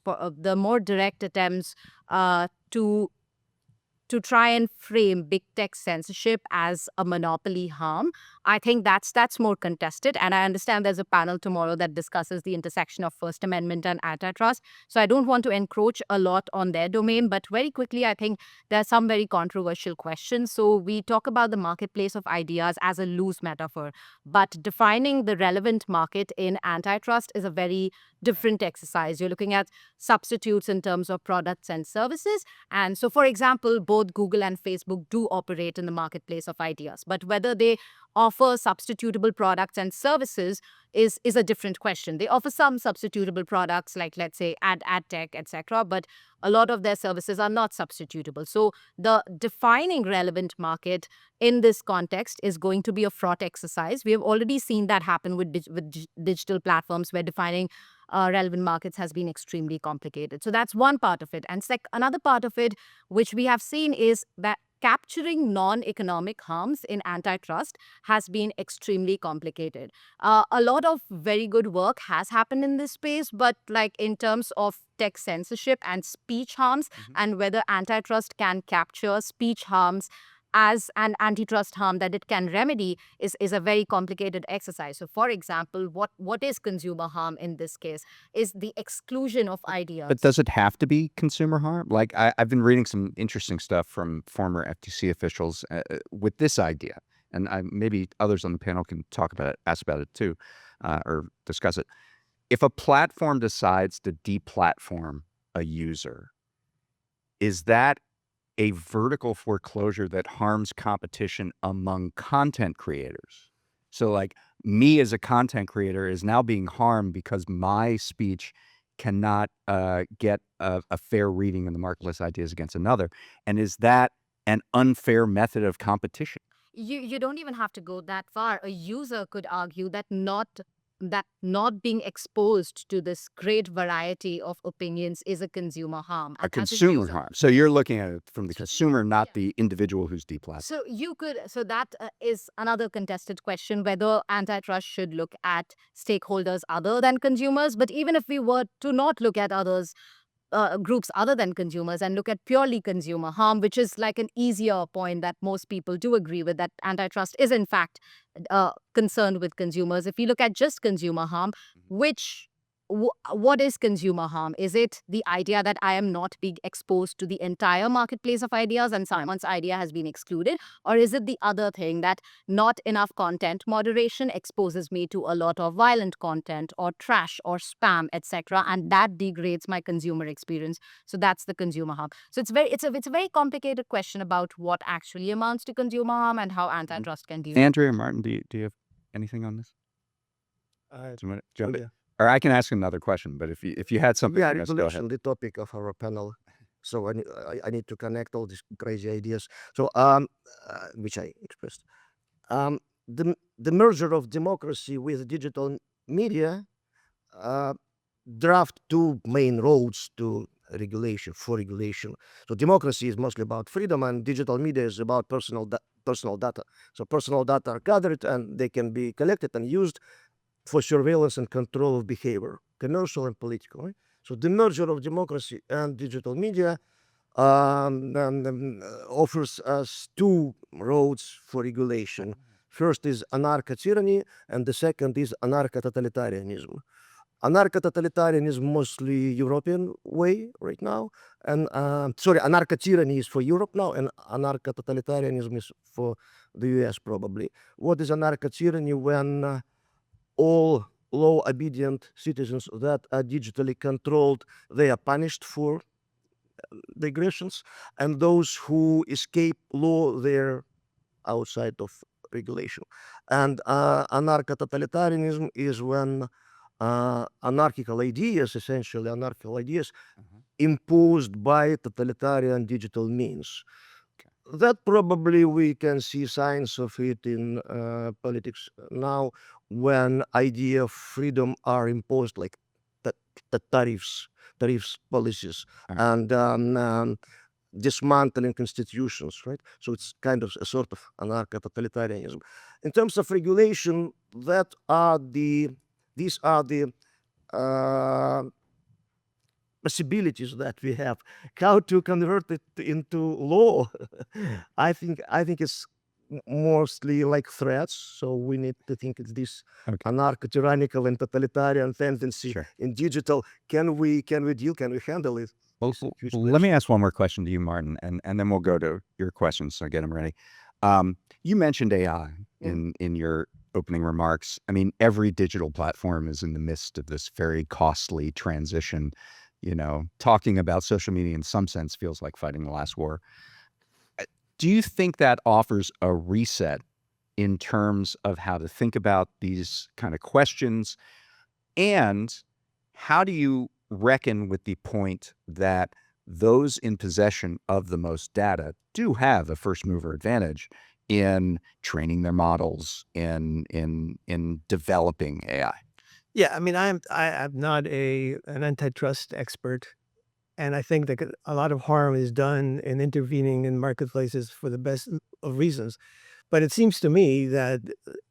to try and frame big tech censorship as a monopoly harm, I think that's more contested. And I understand there's a panel tomorrow that discusses the intersection of First Amendment and antitrust. So I don't want to encroach a lot on their domain, but very quickly, I think there are some very controversial questions. So we talk about the marketplace of ideas as a loose metaphor, but defining the relevant market in antitrust is a very different exercise. You're looking at substitutes in terms of products and services. And so, for example, both Google and Facebook do operate in the marketplace of ideas, but whether they offer substitutable products and services is a different question. They offer some substitutable products like, let's say, ad tech, etc., but a lot of their services are not substitutable. So the defining relevant market in this context is going to be a fraught exercise. We have already seen that happen with digital platforms where defining relevant markets has been extremely complicated. So that's one part of it. And another part of it, which we have seen, is that capturing non-economic harms in antitrust has been extremely complicated. A lot of very good work has happened in this space, but like in terms of tech censorship and speech harms, and whether antitrust can capture speech harms as an antitrust harm that it can remedy is a very complicated exercise. So, for example, what is consumer harm in this case is the exclusion of ideas. But does it have to be consumer harm? Like I've been reading some interesting stuff from former FTC officials with this idea, and maybe others on the panel can ask about it too, or discuss it. If a platform decides to deplatform a user, is that a vertical foreclosure that harms competition among content creators? So like me as a content creator is now being harmed because my speech cannot get a fair reading in the marketplace ideas against another. And is that an unfair method of competition? You don't even have to go that far. A user could argue that not being exposed to this great variety of opinions is a consumer harm. A consumer harm. So you're looking at it from the consumer, not Yeah. the individual who's deplatformed. So that is another contested question, whether antitrust should look at stakeholders other than consumers. But even if we were to not look at groups other than consumers and look at purely consumer harm, which is like an easier point that most people do agree with, that antitrust is in fact concerned with consumers. If you look at just consumer harm, what is consumer harm? Is it the idea that I am not being exposed to the entire marketplace of ideas and someone's idea has been excluded? Or is it the other thing that not enough content moderation exposes me to a lot of violent content or trash or spam, etc., and that degrades my consumer experience? So that's the consumer harm. So it's a very complicated question about what actually amounts to consumer harm and how antitrust can deal with it. Andrey or Martin, do you have anything on this? Do you want to jump in? Yeah. Or I can ask another question, but if you had something, Yeah, yes, go ahead. resolution, the topic of our panel. So I need to connect all these crazy ideas. So which I expressed. the merger of democracy with digital media draft two main roads to regulation. So democracy is mostly about freedom, and digital media is about personal data. So personal data are gathered and they can be collected and used for surveillance and control of behavior, commercial and political. Right? So the merger of democracy and digital media offers us two roads for regulation. First is anarcho-tyranny, and the second is anarcho-totalitarianism. Anarcho-totalitarianism mostly European way right now, and anarcho-tyranny is for Europe now, and anarcho-totalitarianism is for the US probably. What is anarcho-tyranny? When all law-obedient citizens that are digitally controlled, they are punished for digressions, and those who escape law, they're outside of regulation. And anarcho-totalitarianism is when anarchical ideas, essentially anarchical ideas, imposed by totalitarian digital means. That probably we can see signs of it in politics now, when idea of freedom are imposed, like the tariffs policies, and dismantling institutions, right? So it's kind of a sort of anarcho-totalitarianism. In terms of regulation, these are the possibilities that we have. How to convert it into law? I think it's mostly like threats. So we need to think it's this anarcho-tyrannical and totalitarian tendency in digital. Can we handle it? Well, let me ask one more question to you, Martin, and then we'll go to your questions, so get them ready. You mentioned AI in your opening remarks. I mean, every digital platform is in the midst of this very costly transition. Talking about social media in some sense feels like fighting the last war. Do you think that offers a reset in terms of how to think about these kind of questions? And how do you reckon with the point that those in possession of the most data do have a first mover advantage in training their models, in developing AI? Yeah, I mean, I'm not an antitrust expert, and I think that a lot of harm is done in intervening in marketplaces for the best of reasons. But it seems to me that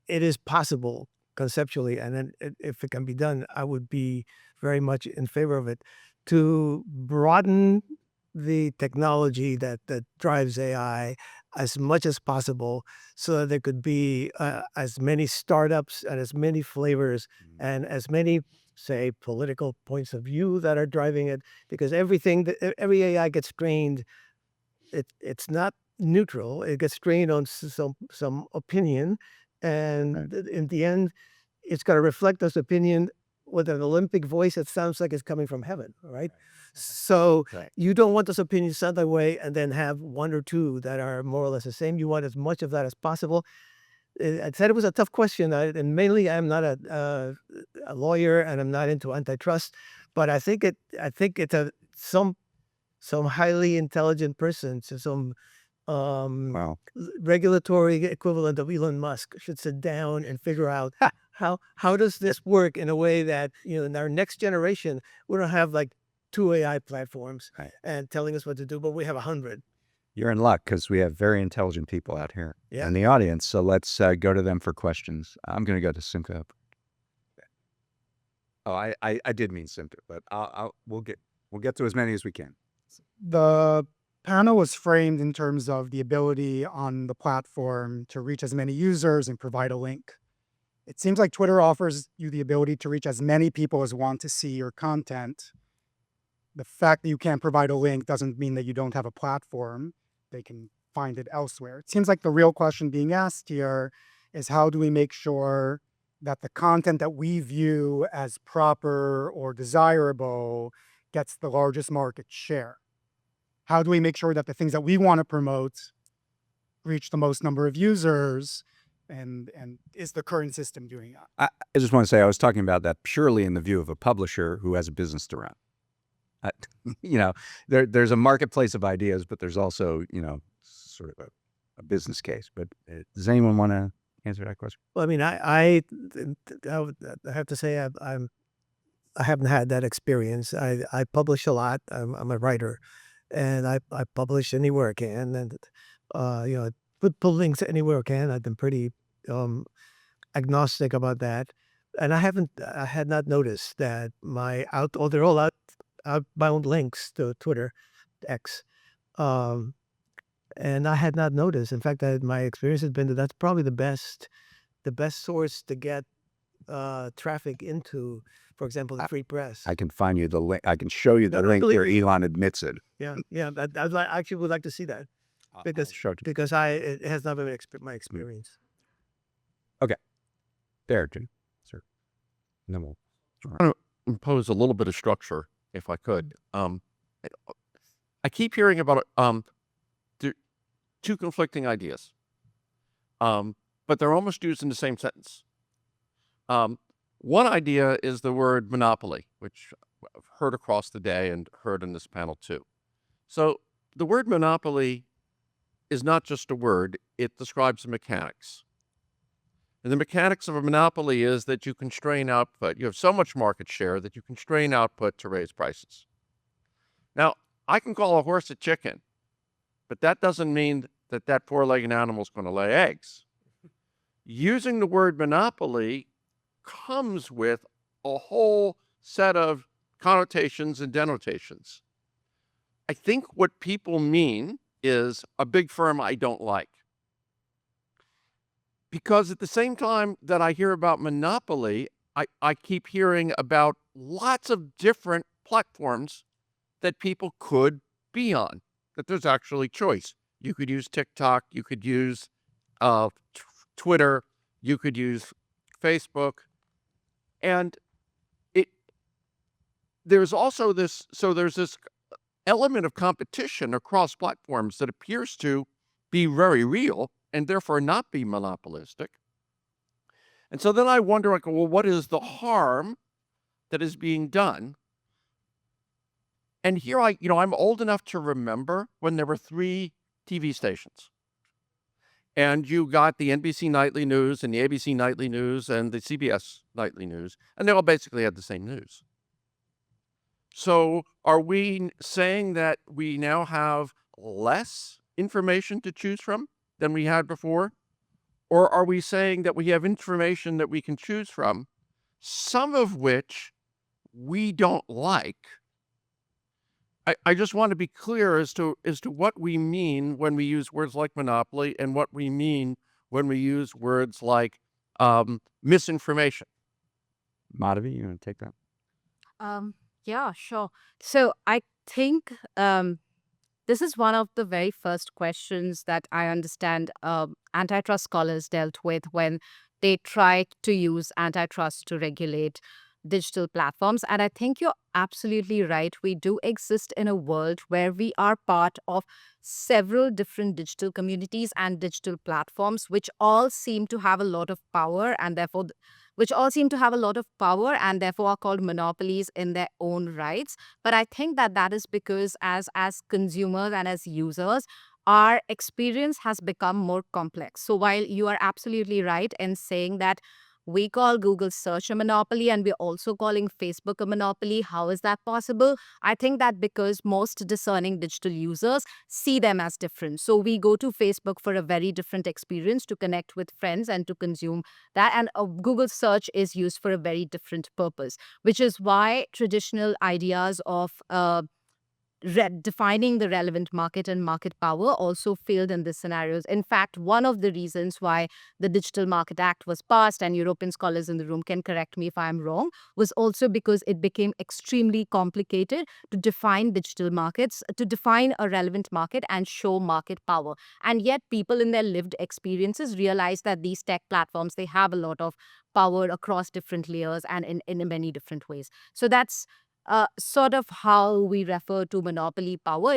it is possible conceptually, and then if it can be done, I would be very much in favor of it, to broaden the technology that drives AI as much as possible, so that there could be as many startups and as many flavors and as many, say, political points of view that are driving it, because every AI gets trained, it's not neutral. It gets trained on some opinion, and in the end, it's got to reflect this opinion with an Olympic voice that sounds like it's coming from heaven, right? So you don't want those opinions sound that way and then have one or two that are more or less the same. You want as much of that as possible. I said it was a tough question, and mainly I'm not a lawyer and I'm not into antitrust, but I think it's some highly intelligent person, so some regulatory equivalent of Elon Musk should sit down and figure out how does this work in a way that, in our next generation, we don't have like 2 AI platforms and telling us what to do, but we have 100. You're in luck, because we have very intelligent people out here in the audience. So let's go to them for questions. I'm going to go to Simca. Oh, I did mean Simca, but we'll get to as many as we can. The panel was framed in terms of the ability on the platform to reach as many users and provide a link. It seems like Twitter offers you the ability to reach as many people as want to see your content. The fact that you can't provide a link doesn't mean that you don't have a platform. They can find it elsewhere. It seems like the real question being asked here is, how do we make sure that the content that we view as proper or desirable gets the largest market share? How do we make sure that the things that we want to promote reach the most number of users? And is the current system doing that? I just want to say, I was talking about that purely in the view of a publisher who has a business to run. There's a marketplace of ideas, but there's also, sort of a business case. But does anyone want to answer that question? Well, I mean, I have to say I haven't had that experience. I publish a lot. I'm a writer, and I publish anywhere I can, and I put links anywhere I can. I've been pretty agnostic about that, and I had not noticed that they're all outbound links to Twitter, X, and I had not noticed. In fact, my experience has been that that's probably the best source to get traffic into, for example, the free press. I can find you the link. I can show you the link really? where Elon admits it. Yeah. I actually would like to see that because I'll show it to you. because it has not been my experience. There, Jim. Sir. And then we'll impose a little bit of structure, if I could. I keep hearing about two conflicting ideas, but they're almost used in the same sentence. One idea is the word monopoly, which I've heard across the day and heard in this panel too. So the word monopoly is not just a word, it describes the mechanics. And the mechanics of a monopoly is that you constrain output. You have so much market share that you constrain output to raise prices. Now, I can call a horse a chicken, but that doesn't mean that that four-legged animal is going to lay eggs. Using the word monopoly comes with a whole set of connotations and denotations. I think what people mean is a big firm I don't like. Because at the same time that I hear about monopoly, I keep hearing about lots of different platforms that people could be on, that there's actually choice. You could use TikTok, you could use Twitter, you could use Facebook. And there's also this element of competition across platforms that appears to be very real and therefore not be monopolistic. And so then I wonder, well, what is the harm that is being done? And here I'm old enough to remember when there were 3 TV stations. And you got the NBC Nightly News and the ABC Nightly News and the CBS Nightly News, and they all basically had the same news. So are we saying that we now have less information to choose from than we had before? Or are we saying that we have information that we can choose from, some of which we don't like? I just want to be clear as to what we mean when we use words like monopoly and what we mean when we use words like misinformation. Madhavi, you want to take that? Yeah, sure. So I think this is one of the very first questions that I understand antitrust scholars dealt with when they tried to use antitrust to regulate digital platforms. And I think you're absolutely right. We do exist in a world where we are part of several different digital communities and digital platforms, which all seem to have a lot of power and therefore are called monopolies in their own rights. But I think that is because as consumers and as users, our experience has become more complex. So while you are absolutely right in saying that we call Google search a monopoly and we're also calling Facebook a monopoly, how is that possible? I think that because most discerning digital users see them as different. So we go to Facebook for a very different experience to connect with friends and to consume that. And Google search is used for a very different purpose, which is why traditional ideas of defining the relevant market and market power also failed in these scenarios. In fact, one of the reasons why the Digital Market Act was passed, and European scholars in the room can correct me if I'm wrong, was also because it became extremely complicated to define digital markets, to define a relevant market and show market power. And yet people in their lived experiences realize that these tech platforms, they have a lot of power across different layers and in many different ways. So that's sort of how we refer to monopoly power.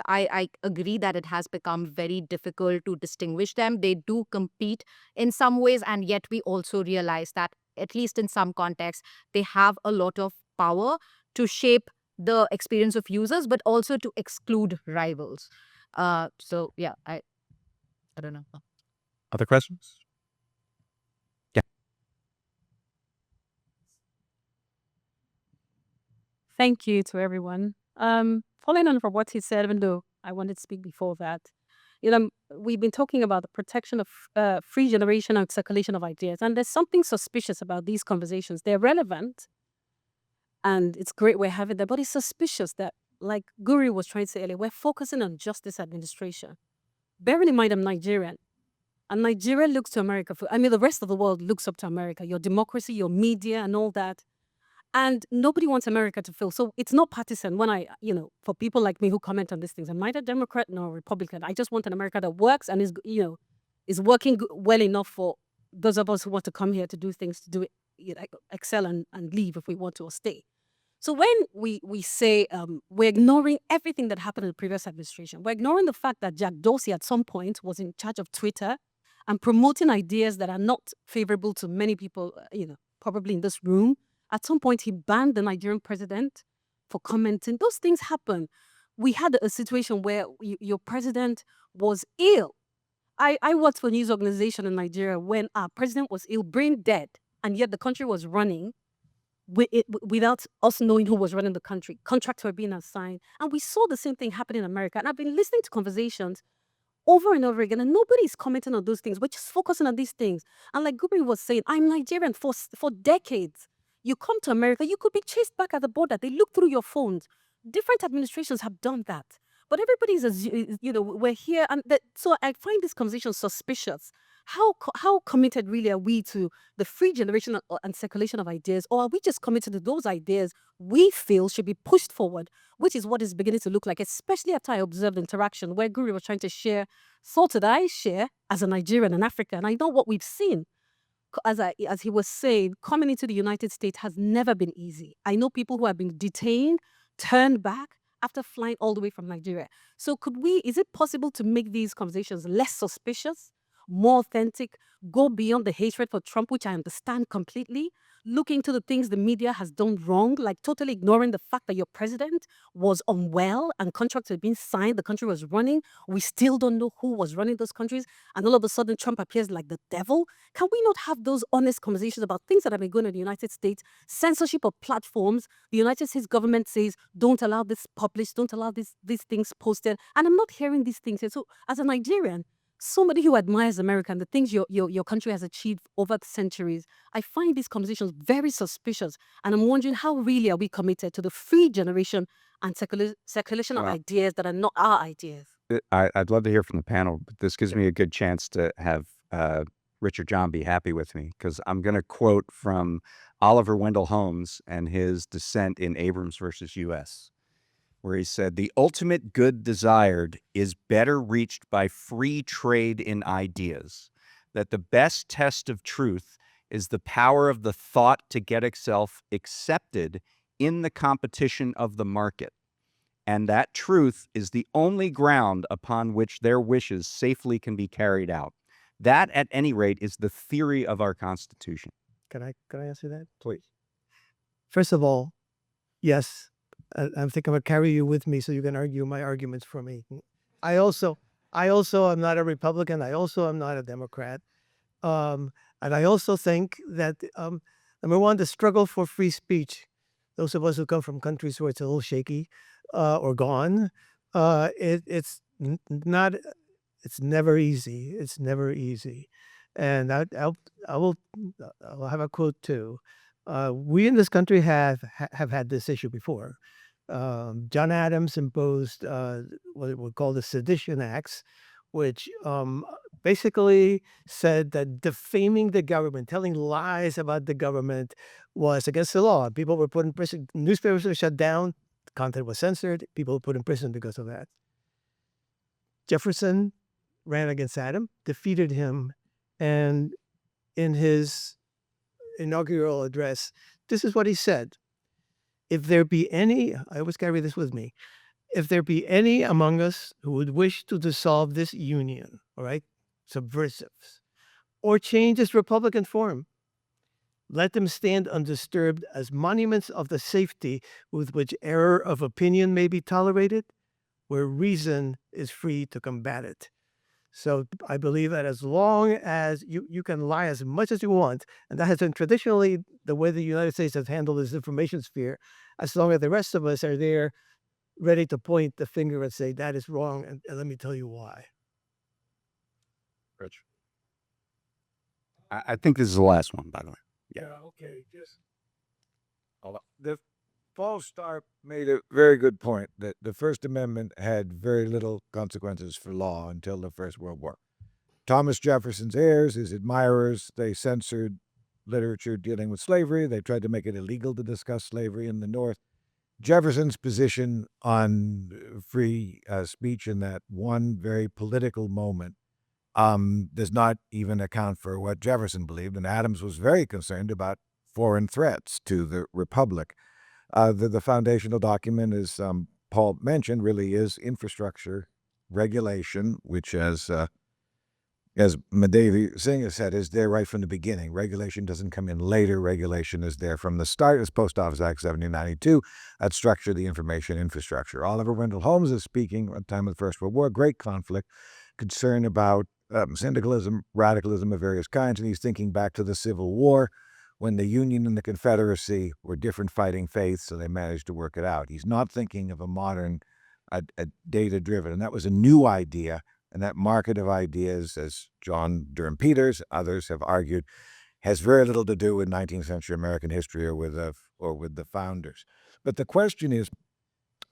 I agree that it has become very difficult to distinguish them. They do compete in some ways, and yet we also realize that, at least in some contexts, they have a lot of power to shape the experience of users, but also to exclude rivals. So yeah, I don't know. Other questions? Thank you to everyone. Following on from what he said, even though I wanted to speak before that, we've been talking about the protection of free generation and circulation of ideas, and there's something suspicious about these conversations. They're relevant, and it's great we're having them, but it's suspicious that, like Gurri was trying to say earlier, we're focusing on justice administration. Bearing in mind, I'm Nigerian. And Nigeria looks to America the rest of the world looks up to America, your democracy, your media, and all that. And nobody wants America to fail. So it's not partisan when for people like me who comment on these things, I'm neither Democrat nor Republican. I just want an America that works and is working well enough for those of us who want to come here to do things, to do it, excel and leave if we want to or stay. So when we say we're ignoring everything that happened in the previous administration, we're ignoring the fact that Jack Dorsey at some point was in charge of Twitter and promoting ideas that are not favorable to many people, probably in this room. At some point, he banned the Nigerian president for commenting. Those things happen. We had a situation where your president was ill. I worked for a news organization in Nigeria when our president was ill, brain dead, and yet the country was running without us knowing who was running the country. Contracts were being assigned. And we saw the same thing happen in America. And I've been listening to conversations over and over again, and nobody's commenting on those things. We're just focusing on these things. And like Gurri was saying, I'm Nigerian for decades. You come to America, you could be chased back at the border. They look through your phones. Different administrations have done that. But everybody's, we're here. And so I find this conversation suspicious. How committed really are we to the free generation and circulation of ideas? Or are we just committed to those ideas we feel should be pushed forward, which is what is beginning to look like, especially after I observed the interaction where Gurri was trying to share thoughts that I share as a Nigerian and African. And I know what we've seen. As he was saying, coming into the United States has never been easy. I know people who have been detained, turned back after flying all the way from Nigeria. So is it possible to make these conversations less suspicious, more authentic, go beyond the hatred for Trump, which I understand completely, look into the things the media has done wrong, like totally ignoring the fact that your president was unwell and contracts had been signed, the country was running. We still don't know who was running those countries. And all of a sudden, Trump appears like the devil. Can we not have those honest conversations about things that have been going on in the United States? Censorship of platforms. The United States government says, don't allow this published, don't allow these things posted. And I'm not hearing these things. And so as a Nigerian, somebody who admires America and the things your country has achieved over the centuries, I find these conversations very suspicious. And I'm wondering, how really are we committed to the free generation and circulation of Well, ideas that are not our ideas? I'd love to hear from the panel, but this gives me a good chance to have Richard John be happy with me, because I'm going to quote from Oliver Wendell Holmes and his dissent in Abrams versus U.S., where he said, "The ultimate good desired is better reached by free trade in ideas, that the best test of truth is the power of the thought to get itself accepted in the competition of the market. And that truth is the only ground upon which their wishes safely can be carried out. That, at any rate, is the theory of our Constitution." Can I answer that? Please. First of all, yes, I'm thinking I'm going to carry you with me so you can argue my arguments for me. I also am not a Republican. I also am not a Democrat. And I also think that, number one, the struggle for free speech, those of us who come from countries where it's a little shaky or gone, it's never easy. It's never easy. And I'll have a quote too. We in this country have had this issue before. John Adams imposed what we call the Sedition Acts, which basically said that defaming the government, telling lies about the government, was against the law. People were put in prison. Newspapers were shut down. Content was censored. People were put in prison because of that. Jefferson ran against Adam, defeated him, and in his inaugural address, this is what he said: "If there be any," I always carry this with me, "if there be any among us who would wish to dissolve this union," all right, subversives, "or change its republican form, let them stand undisturbed as monuments of the safety with which error of opinion may be tolerated, where reason is free to combat it." So I believe that as long as you can lie as much as you want, and that has been traditionally the way the United States has handled this information sphere, as long as the rest of us are there ready to point the finger and say that is wrong, and let me tell you why. Rich. I think this is the last one, by the way. Okay. Just the false start made a very good point that the First Amendment had very little consequences for law until the First World War. Thomas Jefferson's heirs, his admirers, they censored literature dealing with slavery. They tried to make it illegal to discuss slavery in the North. Jefferson's position on free speech in that one very political moment does not even account for what Jefferson believed. And Adams was very concerned about foreign threats to the Republic. The foundational document, as Paul mentioned, really is infrastructure regulation, which as Madhavi Singh has said, is there right from the beginning. Regulation doesn't come in later. Regulation is there from the start. As Post Office Act 1792, that structured the information infrastructure. Oliver Wendell Holmes is speaking at the time of the First World War, great conflict, concern about syndicalism, radicalism of various kinds, and he's thinking back to the Civil War when the Union and the Confederacy were different fighting faiths, so they managed to work it out. He's not thinking of a modern, data-driven, and that was a new idea. And that market of ideas, as John Durham Peters, others have argued, has very little to do with 19th century American history or with the founders. But the question is,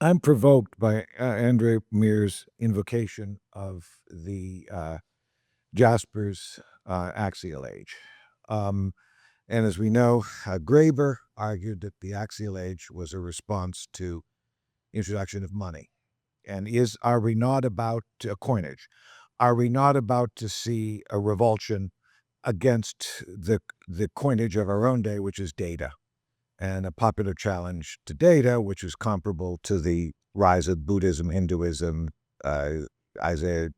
I'm provoked by Andrey Mears' invocation of the Jasper's axial age. And as we know, Graeber argued that the axial age was a response to introduction of money. And are we not about coinage? Are we not about to see a revulsion against the coinage of our own day, which is data, and a popular challenge to data, which is comparable to the rise of Buddhism, Hinduism, Isaiah,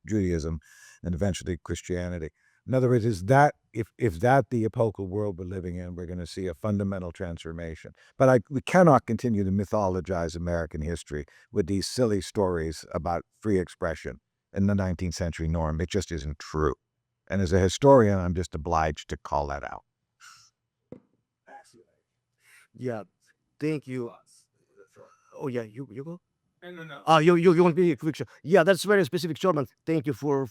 Judaism, and eventually Christianity? In other words, is that if that the epochal world we're living in, we're going to see a fundamental transformation. But we cannot continue to mythologize American history with these silly stories about free expression in the 19th century norm. It just isn't true. And as a historian, I'm just obliged to call that out. Yeah, thank you. Oh yeah, you go. No. Oh, you want me a quick show? Yeah, that's very specific, Sherman. Thank you for.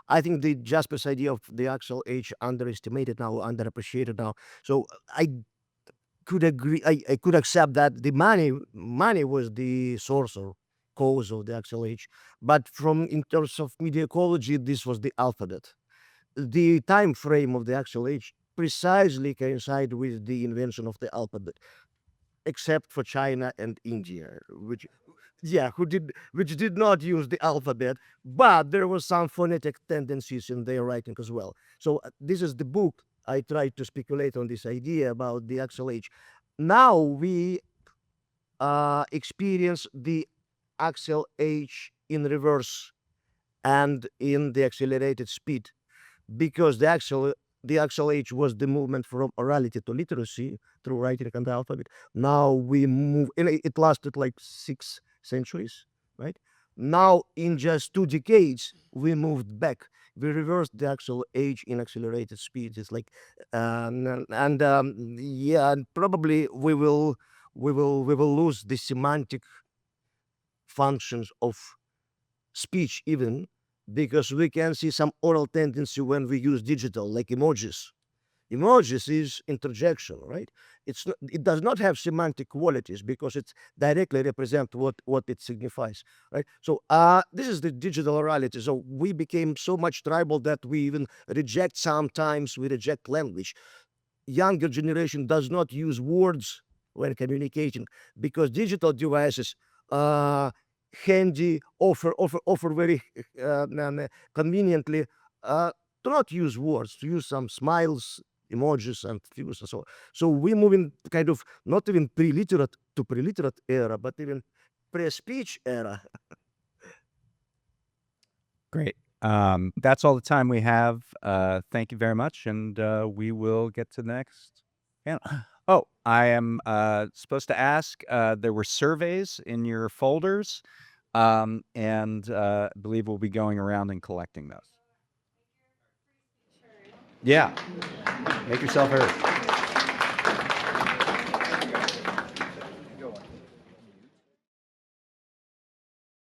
I think the Jasper's idea of the axial age underestimated now, underappreciated now. So I could agree. I could accept that the money was the source or cause of the axial age, but in terms of media ecology, this was the alphabet. The time frame of the axial age precisely coincide with the invention of the alphabet, except for China and India, which did not use the alphabet, but there was some phonetic tendencies in their writing as well. So this is the book I tried to speculate on this idea about the axial age. Now we experience the axial age in reverse and in the accelerated speed, because the axial age was the movement from orality to literacy through writing and the alphabet. Now we move, and it lasted like 6 centuries, right? Now in just 2 decades, we moved back. We reversed the axial age in accelerated speed. It's like, and probably we will lose the semantic functions of speech even, because we can see some oral tendency when we use digital, like emojis. Emojis is interjection, right? It does not have semantic qualities because it directly represent what it signifies, right? So this is the digital orality. So we became so much tribal that we even sometimes we reject language. Younger generation does not use words when communicating because digital devices handy offer very conveniently to not use words, to use some smiles, emojis, and figures and so on. So we move in kind of not even pre-literate to pre-literate era, but even pre-speech era. Great. That's all the time we have. Thank you very much, and we will get to the next panel. Oh, I am supposed to ask, there were surveys in your folders. and I believe we'll be going around and collecting those. Yeah, make yourself heard.